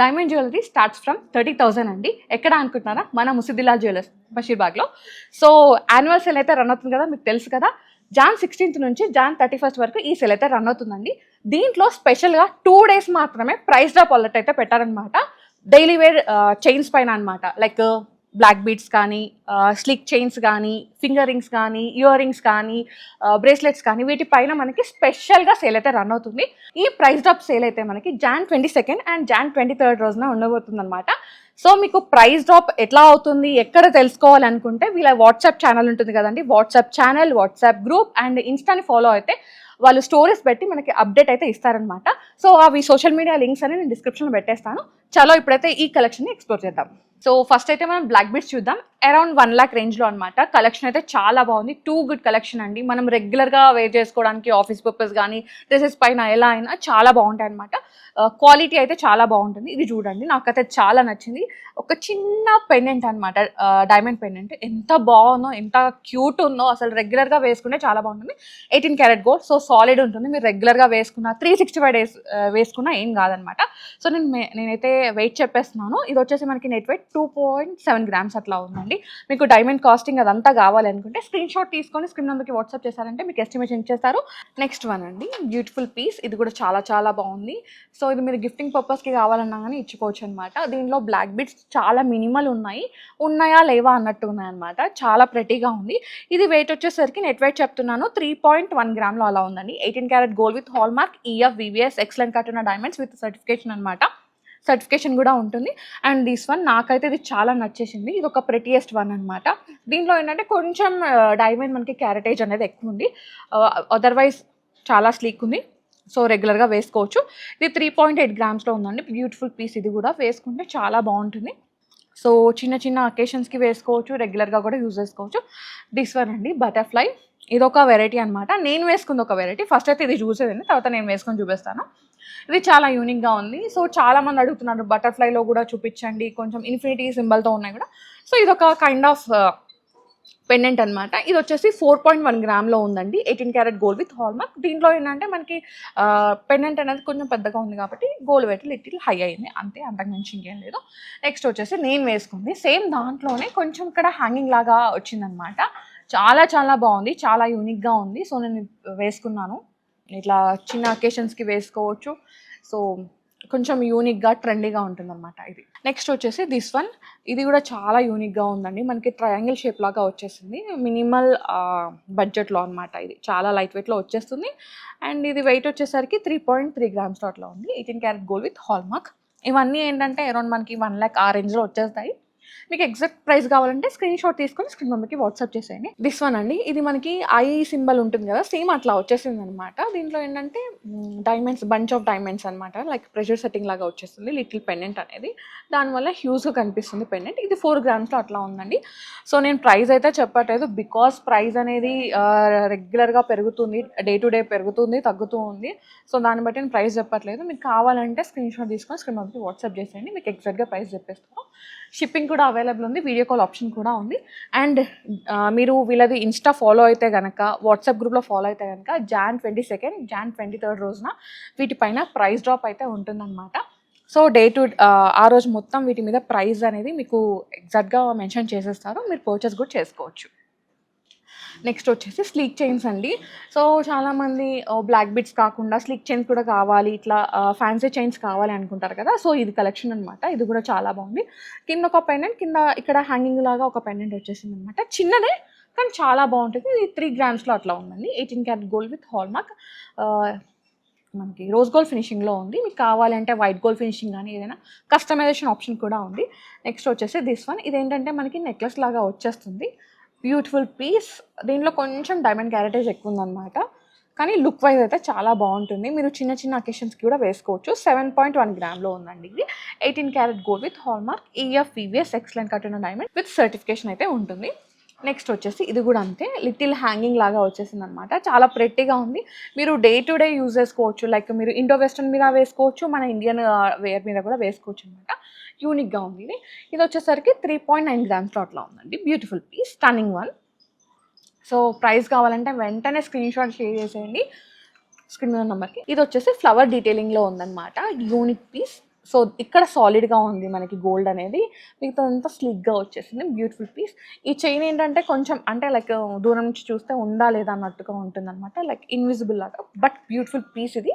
Diamond jewellery starts from 30,000 అండి. ఎక్కడ అనుకుంటున్నారా? మన ముసిద్దిలా జ్యువెలర్స్ బషీర్బాగ్లో. సో యాన్యువల్ సేల్ అయితే రన్ అవుతుంది కదా, మీకు తెలుసు కదా. Jan 16th నుంచి Jan 31st వరకు ఈ సేల్ అయితే రన్ అవుతుందండి. దీంట్లో స్పెషల్గా 2 days మాత్రమే ప్రైస్ డ్రాప్ అలర్ట్ అయితే పెట్టారనమాట. డైలీ వేర్ చైన్స్ పైన అనమాట. లైక్ బ్లాక్ బీడ్స్ కానీ, స్లిక్ చైన్స్ కానీ, ఫింగర్ రింగ్స్ కానీ, ఇయర్ రింగ్స్ కానీ, బ్రేస్లెట్స్ కానీ, వీటిపైన మనకి స్పెషల్గా సేల్ అయితే రన్ అవుతుంది. ఈ ప్రైస్ డ్రాప్ సేల్ అయితే మనకి Jan 22nd and Jan 23rd రోజున ఉండబోతుంది అనమాట. సో మీకు ప్రైస్ డ్రాప్ ఎట్లా అవుతుంది, ఎక్కడ తెలుసుకోవాలనుకుంటే వీళ్ళ వాట్సాప్ ఛానల్ ఉంటుంది కదండి. WhatsApp channel, WhatsApp group and ఇన్స్టాని ఫాలో అయితే వాళ్ళు స్టోరీస్ పెట్టి మనకి అప్డేట్ అయితే ఇస్తారనమాట. సో అవి సోషల్ మీడియా లింక్స్ అని నేను డిస్క్రిప్షన్లో పెట్టేస్తాను. చలో ఇప్పుడైతే ఈ కలెక్షన్ని ఎక్స్ప్లోర్ చేద్దాం. సో ఫస్ట్ అయితే మనం బ్లాక్ బీడ్స్ చూద్దాం. అరౌండ్ 1 lakh రేంజ్లో అనమాట. కలెక్షన్ అయితే చాలా బాగుంది. టూ గుడ్ కలెక్షన్ అండి. మనం రెగ్యులర్గా వేర్ చేసుకోవడానికి ఆఫీస్ పర్పస్ కానీ డ్రెస్సెస్ పైన ఎలా అయినా చాలా బాగుంటాయి అనమాట. క్వాలిటీ అయితే చాలా బాగుంటుంది. ఇది చూడండి, నాకైతే చాలా నచ్చింది. ఒక చిన్న పెండెంట్ అనమాట, డైమండ్ పెండెంట్. ఎంత బాగుందో, ఎంత క్యూట్ ఉందో, అసలు రెగ్యులర్గా వేసుకుంటే చాలా బాగుంటుంది. 18 karat గోల్డ్, సో సాలిడ్ ఉంటుంది. మీరు రెగ్యులర్గా వేసుకున్న 365 days వేసుకున్నా ఏం కాదనమాట. సో నేనైతే వెయిట్ చెప్పేస్తున్నాను. ఇది వచ్చేసి మనకి నెట్ వెయిట్ 2.7 grams అట్లా ఉందండి. మీకు డైమండ్ కాస్టింగ్ అదంతా కావాలి అనుకుంటే స్క్రీన్ షాట్ తీసుకొని స్క్రీన్ నెంబర్కి వాట్సాప్ చేశారంటే మీకు ఎస్టిమేషన్ ఇచ్చేస్తారు. నెక్స్ట్ వన్ అండి, బ్యూటిఫుల్ పీస్. ఇది కూడా చాలా చాలా బాగుంది. సో ఇది మీరు గిఫ్టింగ్ పర్పస్కి కావాలన్నా కానీ ఇచ్చుకోవచ్చు అనమాట. దీనిలో బ్లాక్ బీడ్స్ చాలా మినిమల్ ఉన్నాయా లేవా అన్నట్టు ఉన్నాయన్నమాట. చాలా ప్రెటీగా ఉంది. ఇది వెయిట్ వచ్చేసరికి నెట్ వెయిట్ చెప్తున్నాను 3.1 grams అలా ఉందండి. 18 karat gold with hall mark, EF, VVS, excellent cut ఉన్న డైమండ్స్ విత్ సర్టిఫికేషన్ అనమాట. సర్టిఫికేషన్ కూడా ఉంటుంది. అండ్ దిస్ వన్ నాకైతే ఇది చాలా నచ్చేసింది. ఇది ఒక ప్రెటియెస్ట్ వన్ అనమాట. దీంట్లో ఏంటంటే కొంచెం డైమండ్ మనకి క్యారెటేజ్ అనేది ఎక్కువ ఉంది. అదర్వైజ్ చాలా స్లీక్ ఉంది. సో రెగ్యులర్గా వేసుకోవచ్చు. ఇది 3.8 gramsలో ఉందండి. Beautiful piece. ఇది కూడా వేసుకుంటే చాలా బాగుంటుంది. సో చిన్న చిన్న అకేషన్స్కి వేసుకోవచ్చు, రెగ్యులర్గా కూడా యూజ్ చేసుకోవచ్చు. దిస్ వన్ అండి, బటర్ఫ్లై. ఇది ఒక వెరైటీ అనమాట. నేను వేసుకుంది ఒక వెరైటీ. ఫస్ట్ అయితే ఇది చూసేదండి, తర్వాత నేను వేసుకొని చూపిస్తాను. ఇది చాలా యూనిక్గా ఉంది. సో చాలామంది అడుగుతున్నారు బటర్ఫ్లైలో కూడా చూపించండి, కొంచెం ఇన్ఫినిటీ సింబల్తో ఉన్నాయి కూడా. సో ఇది ఒక కైండ్ ఆఫ్ పెండెంట్ అనమాట. ఇది వచ్చేసి 4.1 గ్రామ్లో ఉందండి. 18 karat gold with hall mark. దీంట్లో ఏంటంటే మనకి పెండెంట్ అనేది కొంచెం పెద్దగా ఉంది కాబట్టి గోల్డ్ వెయిట్ లిటిల్ హై అయింది, అంతే, అంతకు మించి ఇంకేం లేదు. నెక్స్ట్ వచ్చేసి నేను వేసుకుంది సేమ్ దాంట్లోనే కొంచెం ఇక్కడ హ్యాంగింగ్ లాగా వచ్చిందనమాట. చాలా చాలా బాగుంది, చాలా యూనిక్గా ఉంది. సో నేను వేసుకున్నాను. ఇట్లా చిన్న అకేషన్స్కి వేసుకోవచ్చు. సో కొంచెం యూనిక్గా ట్రెండీగా ఉంటుంది అనమాట ఇది. నెక్స్ట్ వచ్చేసి దిస్ వన్. ఇది కూడా చాలా యూనిక్గా ఉందండి. మనకి ట్రయాంగిల్ షేప్ లాగా వచ్చేసింది. మినిమల్ బడ్జెట్లో అనమాట. ఇది చాలా లైట్ వెయిట్లో వచ్చేస్తుంది. అండ్ ఇది వెయిట్ వచ్చేసరికి 3.3 grams అట్లా ఉంది. 18 karat gold with hall mark. ఇవన్నీ ఏంటంటే అరౌండ్ మనకి 1 lakh ఆ రేంజ్లో వచ్చేస్తాయి. మీకు ఎగ్జాక్ట్ ప్రైస్ కావాలంటే స్క్రీన్ షాట్ తీసుకొని స్క్రీన్ నెంబర్కి వాట్సాప్ చేసేయండి. దిస్ వన్ అండి, ఇది మనకి ఐ సింబల్ ఉంటుంది కదా, సేమ్ అట్లా వచ్చేసింది అనమాట. దీంట్లో ఏంటంటే డైమండ్స్, బంచ్ ఆఫ్ డైమండ్స్ అనమాట. లైక్ ప్రెషర్ సెట్టింగ్ లాగా వచ్చేస్తుంది లిటిల్ పెండెంట్ అనేది. దానివల్ల హ్యూజ్గా కనిపిస్తుంది పెండెంట్. ఇది 4 gramsలో అట్లా ఉందండి. సో నేను ప్రైస్ అయితే చెప్పట్లేదు, బికాస్ ప్రైస్ అనేది రెగ్యులర్గా పెరుగుతుంది, డే టు డే పెరుగుతుంది, తగ్గుతూ ఉంది. సో దాన్ని బట్టి నేను ప్రైస్ చెప్పట్లేదు. మీకు కావాలంటే స్క్రీన్ షాట్ తీసుకొని స్క్రీన్ నెంబర్కి వాట్సాప్ చేసేయండి, మీకు ఎగ్జాక్ట్గా ప్రైస్ చెప్పేస్తాను. షిప్పింగ్ కూడా అవైలబుల్ ఉంది, వీడియో కాల్ ఆప్షన్ కూడా ఉంది. అండ్ మీరు వీళ్ళది ఇన్స్టా ఫాలో అయితే కనుక, వాట్సాప్ గ్రూప్లో ఫాలో అయితే కనుక Jan 22nd, Jan 23rd రోజున వీటిపైన ప్రైస్ డ్రాప్ అయితే ఉంటుందన్నమాట. సో డే టు ఆ రోజు మొత్తం వీటి మీద ప్రైస్ అనేది మీకు ఎగ్జాక్ట్గా మెన్షన్ చేసేస్తారు. మీరు పర్చేస్ కూడా చేసుకోవచ్చు. నెక్స్ట్ వచ్చేసి స్లీక్ చైన్స్ అండి. సో చాలామంది బ్లాక్ బీడ్స్ కాకుండా స్లీక్ చైన్స్ కూడా కావాలి, ఇట్లా ఫ్యాన్సీ చైన్స్ కావాలి అనుకుంటారు కదా. సో ఇది కలెక్షన్ అనమాట. ఇది కూడా చాలా బాగుంది. కింద ఒక పెండెంట్, కింద ఇక్కడ హ్యాంగింగ్ లాగా ఒక పెండెంట్ వచ్చేసింది అనమాట. చిన్నదే కానీ చాలా బాగుంటుంది. ఇది 3 gramsలో అట్లా ఉందండి. 18 karat gold with hall mark. మనకి రోజ్ గోల్డ్ ఫినిషింగ్లో ఉంది. మీకు కావాలంటే వైట్ గోల్డ్ ఫినిషింగ్ కానీ ఏదైనా కస్టమైజేషన్ ఆప్షన్ కూడా ఉంది. నెక్స్ట్ వచ్చేసి దిస్ వన్. ఇదేంటంటే మనకి నెక్లెస్ లాగా వచ్చేస్తుంది. Beautiful piece. దీంట్లో కొంచెం డైమండ్ క్యారెటేజ్ ఎక్కువ ఉందన్నమాట, కానీ లుక్ వైజ్ అయితే చాలా బాగుంటుంది. మీరు చిన్న చిన్న అకేషన్స్కి కూడా వేసుకోవచ్చు. 7.1 గ్రామ్లో ఉందండి. ఇది 18 karat gold with hall mark, EF, VVS, excellent cut ఉన్న డైమండ్ విత్ సర్టిఫికేషన్ అయితే ఉంటుంది. నెక్స్ట్ వచ్చేసి ఇది కూడా అంతే, లిటిల్ హ్యాంగింగ్ లాగా వచ్చేసింది అనమాట. చాలా ప్రెట్టీగా ఉంది. మీరు డే టు డే యూజ్ చేసుకోవచ్చు. లైక్ మీరు ఇండో వెస్టర్న్ మీద వేసుకోవచ్చు, మన ఇండియన్ వేర్ మీద కూడా వేసుకోవచ్చు అనమాట. యూనిక్గా ఉంది ఇది. ఇది వచ్చేసరికి 3.9 గ్రామ్స్లో అట్లా ఉందండి. Beautiful piece, stunning one. So price కావాలంటే వెంటనే స్క్రీన్ షాట్ షేర్ చేసేయండి స్క్రీన్ నెంబర్కి. ఇది వచ్చేసి ఫ్లవర్ డీటెయిలింగ్లో ఉందన్నమాట. Unique piece. సో ఇక్కడ సాలిడ్గా ఉంది మనకి గోల్డ్ అనేది, మిగతా అంతా స్లిక్గా వచ్చేసింది. Beautiful piece. ఈ చైన్ ఏంటంటే కొంచెం అంటే లైక్ దూరం నుంచి చూస్తే ఉందా లేదా అన్నట్టుగా ఉంటుంది అనమాట, లైక్ ఇన్విజిబుల్ లాగా. బట్ బ్యూటిఫుల్ పీస్ ఇది.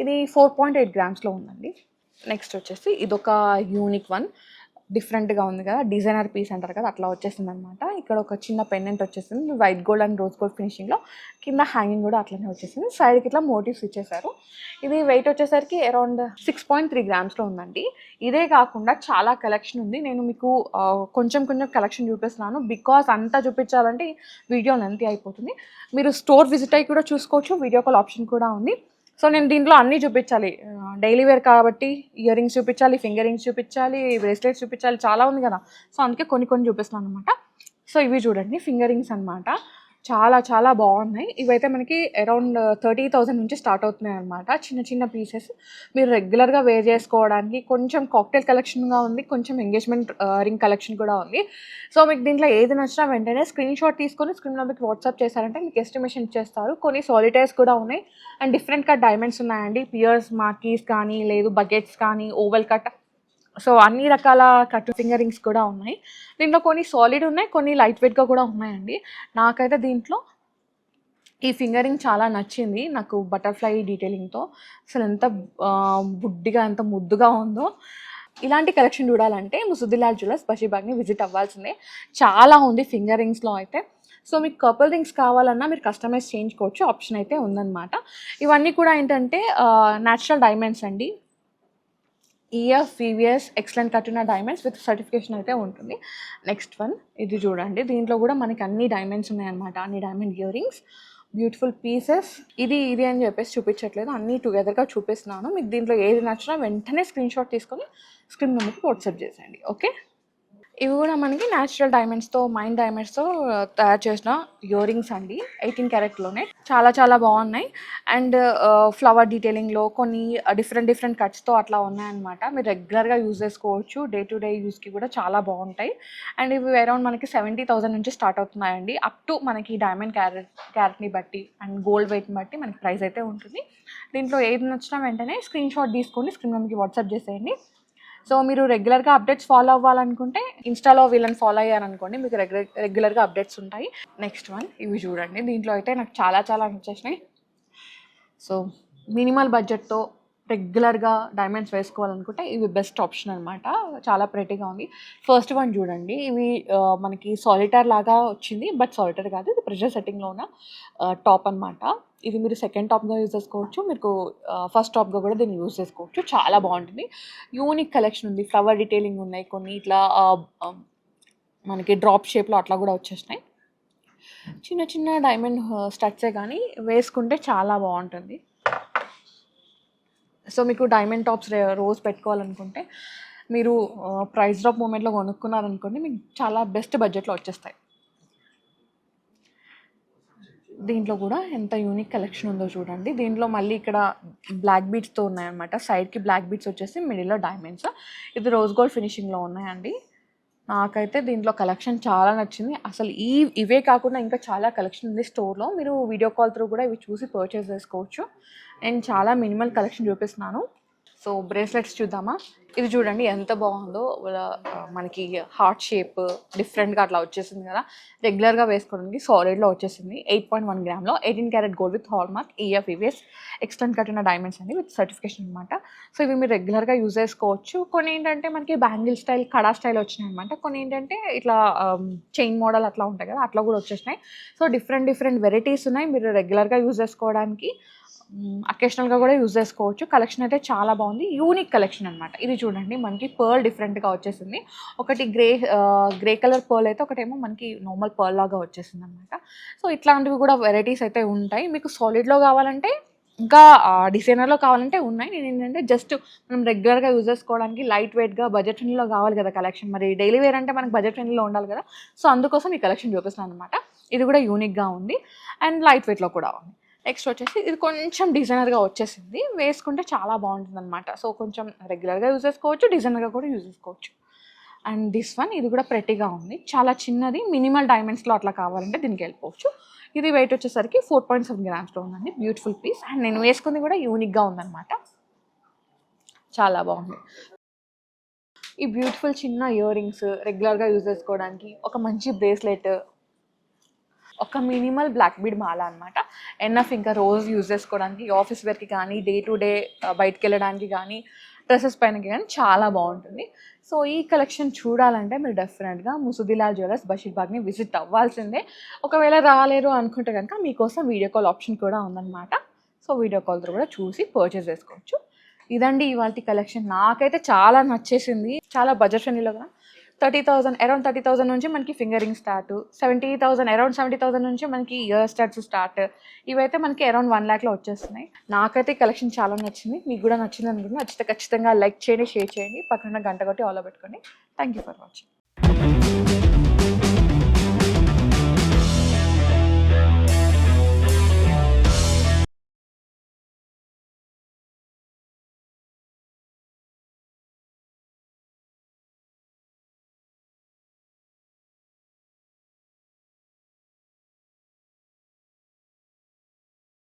ఇది 4.8 గ్రామ్స్లో ఉందండి. నెక్స్ట్ వచ్చేసి ఇదొక యూనిక్ వన్, డిఫరెంట్గా ఉంది కదా, డిజైనర్ పీస్ అంటారు కదా, అట్లా వచ్చేసింది అనమాట. ఇక్కడ ఒక చిన్న పెండెంట్ వచ్చేసింది white gold and rose gold ఫినిషింగ్లో. కింద హ్యాంగింగ్ కూడా అట్లనే వచ్చేసింది. సైడ్కి ఇట్లా మోటివ్స్ ఇచ్చేసారు. ఇది వెయిట్ వచ్చేసరికి అరౌండ్ 6.3 గ్రామ్స్లో ఉందండి. ఇదే కాకుండా చాలా కలెక్షన్ ఉంది. నేను మీకు కొంచెం కొంచెం కలెక్షన్ చూపిస్తున్నాను, బికాస్ అంతా చూపించాలంటే వీడియో లెంతీ అయిపోతుంది. మీరు స్టోర్ విజిట్ అయ్యి కూడా చూసుకోవచ్చు, వీడియో కాల్ ఆప్షన్ కూడా ఉంది. సో నేను దీంట్లో అన్నీ చూపించాలి, డైలీ వేర్ కాబట్టి ఇయర్ రింగ్స్ చూపించాలి, ఫింగర్ రింగ్స్ చూపించాలి, బ్రేస్లెట్స్ చూపించాలి, చాలా ఉంది కదా. సో అందుకే కొన్ని కొన్ని చూపిస్తున్నాను అనమాట. సో ఇవి చూడండి ఫింగర్ రింగ్స్ అనమాట, చాలా చాలా బాగున్నాయి. ఇవైతే మనకి అరౌండ్ 30,000 నుంచి స్టార్ట్ అవుతున్నాయి అనమాట. చిన్న చిన్న పీసెస్ మీరు రెగ్యులర్గా వేర్ చేసుకోవడానికి. కొంచెం కాక్టైల్ కలెక్షన్గా ఉంది, కొంచెం ఎంగేజ్మెంట్ రింగ్ కలెక్షన్ కూడా ఉంది. సో మీకు దీంట్లో ఏది నచ్చినా వెంటనే స్క్రీన్ షాట్ తీసుకొని స్క్రీన్ నెంబర్కి వాట్సాప్ చేశారంటే మీకు ఎస్టిమేషన్ ఇచ్చేస్తారు. కొన్ని సాలిటైర్స్ కూడా ఉన్నాయి అండ్ డిఫరెంట్ కట్ డైమండ్స్ ఉన్నాయండి. పియర్స్, మార్కీస్ కానీ లేదు బకెట్స్ కానీ, ఓవెల్ కట్, సో అన్ని రకాల కట్ ఫింగర్ రింగ్స్ కూడా ఉన్నాయి. దీంట్లో కొన్ని సాలిడ్ ఉన్నాయి, కొన్ని లైట్ వెయిట్గా కూడా ఉన్నాయండి. నాకైతే దీంట్లో ఈ ఫింగర్ రింగ్ చాలా నచ్చింది, నాకు బటర్ఫ్లై డీటెయిలింగ్తో. అసలు ఎంత బుడ్డిగా ఎంత ముద్దుగా ఉందో. ఇలాంటి కలెక్షన్ చూడాలంటే ముసుద్దిలాల్ జ్యువెలర్స్ బషీర్బాగ్ని విజిట్ అవ్వాల్సిందే. చాలా ఉంది ఫింగర్ రింగ్స్లో అయితే. సో మీకు కపుల్ రింగ్స్ కావాలన్నా మీరు కస్టమైజ్ చేయించుకోవచ్చు, ఆప్షన్ అయితే ఉందన్నమాట. ఇవన్నీ కూడా ఏంటంటే న్యాచురల్ డైమండ్స్ అండి. ఈఎఫ్, వివిఎస్, ఎక్సలెంట్ కట్టిన డైమండ్స్ విత్ సర్టిఫికేషన్ అయితే ఉంటుంది. నెక్స్ట్ వన్ ఇది చూడండి, దీంట్లో కూడా మనకి అన్ని డైమండ్స్ ఉన్నాయన్నమాట, అన్ని diamond ear rings, beautiful pieces. ఇది అని చెప్పేసి చూపించట్లేదు, అన్నీ టుగెదర్గా చూపిస్తున్నాను. మీకు దీంట్లో ఏది నచ్చినా వెంటనే స్క్రీన్ షాట్ తీసుకొని స్క్రీన్ నెంబర్కి వాట్సాప్ చేసేయండి. ఓకే, ఇవి కూడా మనకి న్యాచురల్ డైమండ్స్తో, మైండ్ డైమండ్స్తో తయారు చేసిన ఇయర్ రింగ్స్ అండి, 18 క్యారెట్లోనే. చాలా చాలా బాగున్నాయి. అండ్ ఫ్లవర్ డీటెయిలింగ్లో కొన్ని డిఫరెంట్ కట్స్తో అట్లా ఉన్నాయన్నమాట. మీరు రెగ్యులర్గా యూజ్ చేసుకోవచ్చు, డే టు డే యూస్కి కూడా చాలా బాగుంటాయి. అండ్ ఇవి అరౌండ్ మనకి 70,000 నుంచి స్టార్ట్ అవుతున్నాయండి. అప్ టు మనకి డైమండ్ క్యారెట్ని బట్టి అండ్ గోల్డ్ వెయిట్ని బట్టి మనకి ప్రైస్ అయితే ఉంటుంది. దీంట్లో ఏది నచ్చినా వెంటనే స్క్రీన్ షాట్ తీసుకొని స్క్రీన్ నెంబర్కి వాట్సాప్ చేసేయండి. సో మీరు రెగ్యులర్గా అప్డేట్స్ ఫాలో అవ్వాలనుకుంటే ఇన్స్టాలో వీళ్ళని ఫాలో అయ్యారనుకోండి, మీకు రెగ్యులర్గా అప్డేట్స్ ఉంటాయి. నెక్స్ట్ వన్ ఇవి చూడండి, దీంట్లో అయితే నాకు చాలా చాలా నచ్చేసినాయి. సో మినిమల్ బడ్జెట్తో రెగ్యులర్గా డైమండ్స్ వేసుకోవాలనుకుంటే ఇవి బెస్ట్ ఆప్షన్ అనమాట. చాలా ప్రెటీగా ఉంది. ఫస్ట్ వన్ చూడండి, ఇవి మనకి సాలిటర్ లాగా వచ్చింది, బట్ సాలిటర్ కాదు, ఇది ప్రెషర్ సెట్టింగ్లో ఉన్న టాప్ అనమాట. ఇది మీరు సెకండ్ టాప్గా యూజ్ చేసుకోవచ్చు, మీకు ఫస్ట్ టాప్గా కూడా దీన్ని యూజ్ చేసుకోవచ్చు. చాలా బాగుంటుంది, యూనిక్ కలెక్షన్ ఉంది. ఫ్లవర్ డీటెయిలింగ్ ఉన్నాయి, కొన్ని ఇట్లా మనకి డ్రాప్ షేప్లో అట్లా కూడా వచ్చేసినాయి. చిన్న చిన్న డైమండ్ స్టడ్సే కానీ వేసుకుంటే చాలా బాగుంటుంది. సో మీకు డైమండ్ టాప్స్ రోజ్ పెట్టుకోవాలనుకుంటే మీరు ప్రైస్ డ్రాప్ మూమెంట్లో కొనుక్కున్నారనుకోండి, మీకు చాలా బెస్ట్ బడ్జెట్లో వచ్చేస్తాయి. దీంట్లో కూడా ఎంత యూనిక్ కలెక్షన్ ఉందో చూడండి. దీంట్లో మళ్ళీ ఇక్కడ బ్లాక్ బీడ్స్తో ఉన్నాయన్నమాట, సైడ్కి బ్లాక్ బీడ్స్ వచ్చేసి మిడిల్లో డైమండ్స్. ఇది రోజ్ గోల్డ్ ఫినిషింగ్లో ఉన్నాయండి. నాకైతే దీంట్లో కలెక్షన్ చాలా నచ్చింది. అసలు ఇవే కాకుండా ఇంకా చాలా కలెక్షన్ ఉంది స్టోర్లో, మీరు వీడియో కాల్ త్రూ కూడా ఇవి చూసి పర్చేస్ చేసుకోవచ్చు. నేను చాలా మినిమల్ కలెక్షన్ చూపిస్తున్నాను. సో బ్రేస్లెట్స్ చూద్దామా. ఇది చూడండి ఎంత బాగుందో, మనకి హార్ట్ షేప్ డిఫరెంట్గా అట్లా వచ్చేసింది కదా, రెగ్యులర్గా వేసుకోవడానికి సాలిడ్లో వచ్చేసింది. 8.1 గ్రామ్లో 18 carat gold with hall mark, EF, VVS, extent కట్టిన డైమండ్స్ అండి విత్ సర్టిఫికేషన్ అనమాట. సో ఇవి మీరు రెగ్యులర్గా యూజ్ చేసుకోవచ్చు. కొన్ని ఏంటంటే మనకి బ్యాంగిల్ స్టైల్, కడా స్టైల్ వచ్చినాయి అనమాట. కొన్ని ఏంటంటే ఇట్లా చైన్ మోడల్ అట్లా ఉంటాయి కదా, అట్లా కూడా వచ్చేసినాయి. సో డిఫరెంట్ వెరైటీస్ ఉన్నాయి, మీరు రెగ్యులర్గా యూజ్ చేసుకోవడానికి, అకేషనల్గా కూడా యూజ్ చేసుకోవచ్చు. కలెక్షన్ అయితే చాలా బాగుంది, యూనిక్ కలెక్షన్ అనమాట. ఇది చూడండి మనకి పర్ల్ డిఫరెంట్గా వచ్చేసింది. ఒకటి గ్రే కలర్ పర్ల్ అయితే, ఒకటేమో మనకి నార్మల్ పర్ల్ లాగా వచ్చేసింది అనమాట. సో ఇట్లాంటివి కూడా వెరైటీస్ అయితే ఉంటాయి. మీకు సాలిడ్లో కావాలంటే, ఇంకా డిజైనర్లో కావాలంటే ఉన్నాయి. నేను ఏంటంటే జస్ట్ మనం రెగ్యులర్గా యూజ్ చేసుకోవడానికి లైట్ వెయిట్గా బడ్జెట్ ఫ్రెండ్లీలో కావాలి కదా కలెక్షన్, మరి డైలీ వేర్ అంటే మనకు బడ్జెట్ ఫ్రెండ్లీలో ఉండాలి కదా. సో అందుకోసం ఈ కలెక్షన్ చూపిస్తాను అనమాట. ఇది కూడా యూనిక్గా ఉంది అండ్ లైట్ వెయిట్లో కూడా ఉంది. నెక్స్ట్ వచ్చేసి ఇది కొంచెం డిజైనర్గా వచ్చేసింది, వేసుకుంటే చాలా బాగుంటుంది అనమాట. సో కొంచెం రెగ్యులర్గా యూజ్ చేసుకోవచ్చు, డిజైనర్గా కూడా యూజ్ చేసుకోవచ్చు. అండ్ దిస్ వన్, ఇది కూడా ప్రెటీగా ఉంది, చాలా చిన్నది, మినిమల్ డైమండ్స్లో అట్లా కావాలంటే దీనికి వెళ్ళిపోవచ్చు. ఇది వెయిట్ వచ్చేసరికి 4.7 గ్రామ్స్లో ఉందండి, బ్యూటిఫుల్ పీస్. అండ్ నేను వేసుకుంది కూడా యూనిక్గా ఉందన్నమాట, చాలా బాగుంది. ఈ బ్యూటిఫుల్ చిన్న ఇయర్ రింగ్స్ రెగ్యులర్గా యూజ్ చేసుకోవడానికి, ఒక మంచి బ్రేస్లెట్, ఒక మినిమల్ బ్లాక్ బీడ్ మాల అనమాట. ఎన్ఎఫ్. ఇంకా రోజ్ యూజ్ చేసుకోవడానికి, ఆఫీస్ వేర్కి కానీ, డే టు డే బయటికి వెళ్ళడానికి కానీ, డ్రెస్సెస్ పైనకి కానీ చాలా బాగుంటుంది. సో ఈ కలెక్షన్ చూడాలంటే మీరు డెఫినెట్గా ముసుదిలాల్ జ్యువెలర్స్ బషీర్బాగ్ని విజిట్ అవ్వాల్సిందే. ఒకవేళ రాలేరు అనుకుంటే కనుక మీకోసం వీడియో కాల్ ఆప్షన్ కూడా ఉందన్నమాట. సో వీడియో కాల్తో కూడా చూసి పర్చేస్ చేసుకోవచ్చు. ఇదండి ఇవాళ కలెక్షన్. నాకైతే చాలా నచ్చేసింది. చాలా బడ్జెట్ ఫ్రెండ్లీలో కదా. 30,000 అరౌండ్ 30,000 నుంచి మనకి ఫింగర్ రింగ్ స్టార్ట్, 70,000 అరౌండ్ 70,000 నుంచి మనకి ఇయర్ స్టార్ట్స్ స్టార్ట్. ఇవైతే మనకి అరౌండ్ 1 lakh వచ్చేస్తున్నాయి. నాకైతే కలెక్షన్ చాలా నచ్చింది. మీకు కూడా నచ్చింది అనుకుంటున్నా. నచ్చితే ఖచ్చితంగా లైక్ చేయండి, షేర్ చేయండి, పక్కన గంట కొట్టి ఆలో పెట్టుకోండి. Thank you for watching.